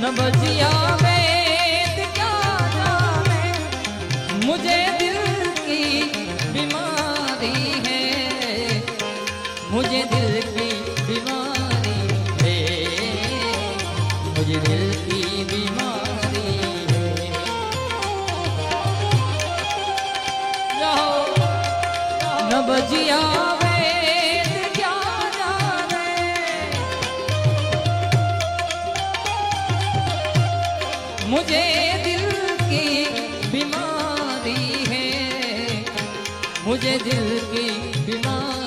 न बजिया वेद क्या जाने, मुझे दिल की बीमारी है, मुझे दिल की बीमारी है, मुझे दिल की बीमारी है। न बजिया वेद क्या जाने, मुझे दिल की बीमारी है, मुझे दिल की बीमारी